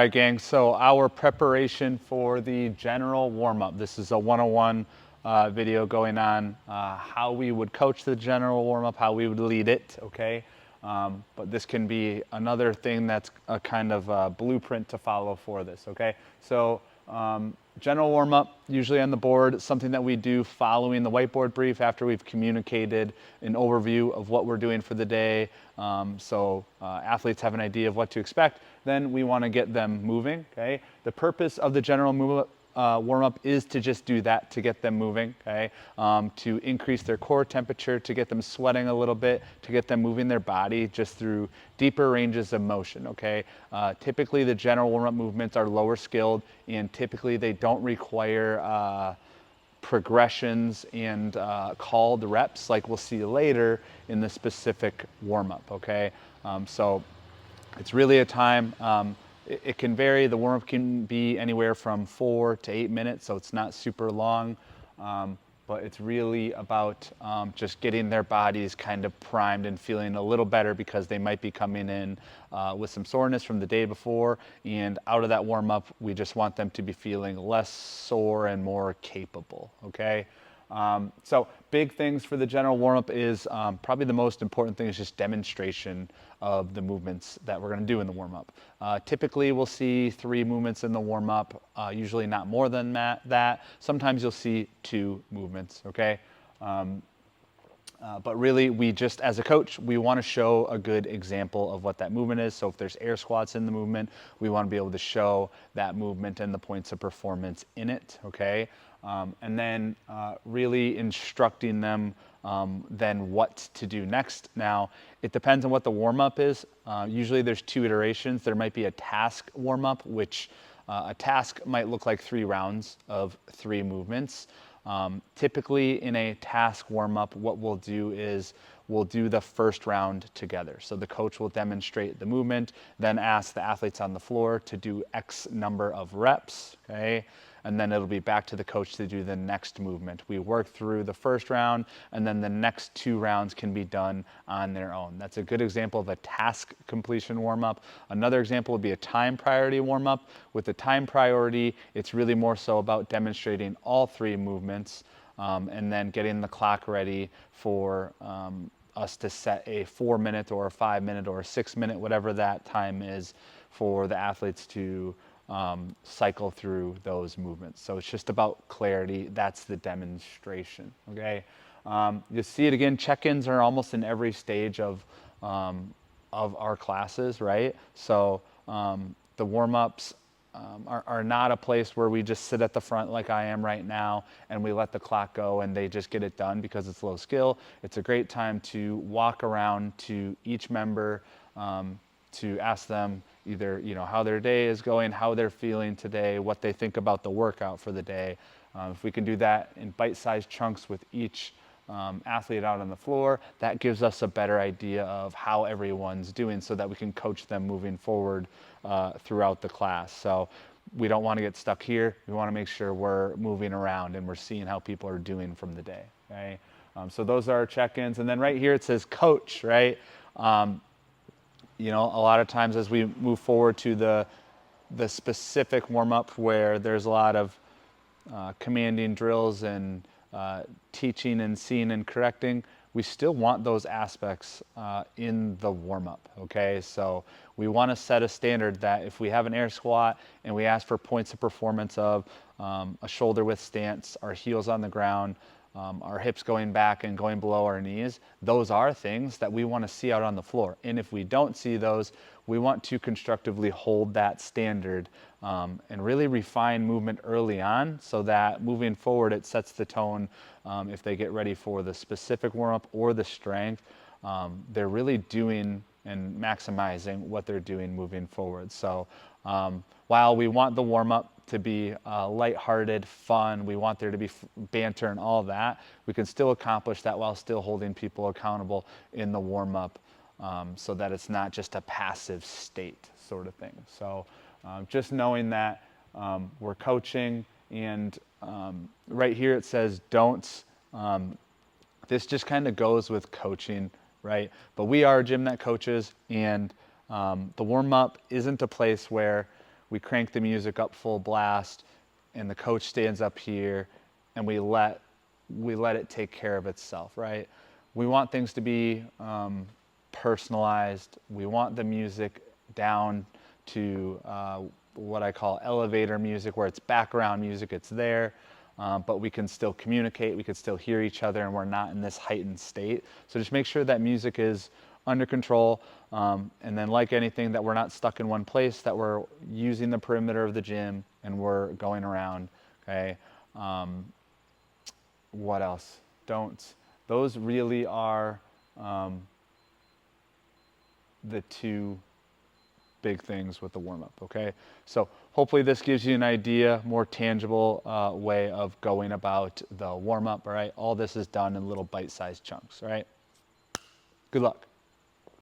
All right, gang, so our preparation for the general warm-up. This is a 101 video going on how we would coach the general warm-up, how we would lead it, okay? But this can be another thing that's a kind of blueprint to follow for this, okay? So general warm-up, usually on the board, something that we do following the whiteboard brief after we've communicated an overview of what we're doing for the day. So athletes have an idea of what to expect. Then we want to get them moving, okay? The purpose of the general warm-up is to just do that, to get them moving, okay? To increase their core temperature, to get them sweating a little bit, to get them moving their body just through deeper ranges of motion, okay? Typically the general warm-up movements are lower skilled, and typically they don't require progressions and called reps like we'll see later in the specific warm-up, okay? So it's really a time, it can vary. The warm-up can be anywhere from 4 to 8 minutes, so it's not super long, but it's really about just getting their bodies kind of primed and feeling a little better, because they might be coming in with some soreness from the day before, and out of that warm-up, we just want them to be feeling less sore and more capable, okay? So big things for the general warm-up is probably the most important thing is just demonstration of the movements that we're going to do in the warm-up. Typically we'll see 3 movements in the warm-up, usually not more than that. Sometimes you'll see 2 movements, okay? But really, we just, as a coach, we want to show a good example of what that movement is. So if there's air squats in the movement, we want to be able to show that movement and the points of performance in it, okay? And then really instructing them then what to do next. Now, it depends on what the warm-up is. Usually there's 2 iterations. There might be a task warm-up, which a task might look like 3 rounds of 3 movements. Typically in a task warm-up, what we'll do is we'll do the first round together. So the coach will demonstrate the movement, then ask the athletes on the floor to do X number of reps, okay? And then it'll be back to the coach to do the next movement. We work through the first round, and then the next 2 rounds can be done on their own. That's a good example of a task completion warm-up. Another example would be a time priority warm-up. With the time priority, it's really more so about demonstrating all 3 movements, and then getting the clock ready for us to set a 4-minute or a 5-minute or a 6-minute, whatever that time is, for the athletes to cycle through those movements. So it's just about clarity. That's the demonstration, okay? You see it again, check-ins are almost in every stage of our classes, right? So the warm-ups are not a place where we just sit at the front like I am right now and we let the clock go and they just get it done because it's low skill. It's a great time to walk around to each member, to ask them either, you know, how their day is going, how they're feeling today, what they think about the workout for the day. If we can do that in bite-sized chunks with each athlete out on the floor, that gives us a better idea of how everyone's doing so that we can coach them moving forward throughout the class. So we don't want to get stuck here. We want to make sure we're moving around and we're seeing how people are doing from the day, okay? So those are our check-ins. And then right here it says coach, right? You know, a lot of times as we move forward to the specific warm-up where there's a lot of commanding drills and teaching and seeing and correcting, we still want those aspects in the warm-up, okay? So we want to set a standard that if we have an air squat and we ask for points of performance of a shoulder width stance, our heels on the ground, our hips going back and going below our knees, those are things that we want to see out on the floor. And if we don't see those, we want to constructively hold that standard and really refine movement early on so that moving forward it sets the tone. If they get ready for the specific warm-up or the strength, they're really doing and maximizing what they're doing moving forward. So while we want the warm-up to be lighthearted, fun, we want there to be banter and all that, we can still accomplish that while still holding people accountable in the warm-up, so that it's not just a passive state sort of thing. So just knowing that we're coaching, and right here it says don'ts. This just kind of goes with coaching, right? But we are a gym that coaches, and the warm-up isn't a place where we crank the music up full blast, and the coach stands up here, and we let it take care of itself, right? We want things to be personalized. We want the music down to what I call elevator music, where it's background music, it's there, but we can still communicate, we can still hear each other, and we're not in this heightened state. So just make sure that music is under control, and then like anything, that we're not stuck in one place, that we're using the perimeter of the gym and we're going around, okay? What else? Those really are the two big things with the warm-up, okay? So hopefully this gives you an idea, more tangible way of going about the warm-up, all right? All this is done in little bite-sized chunks, all right? Good luck.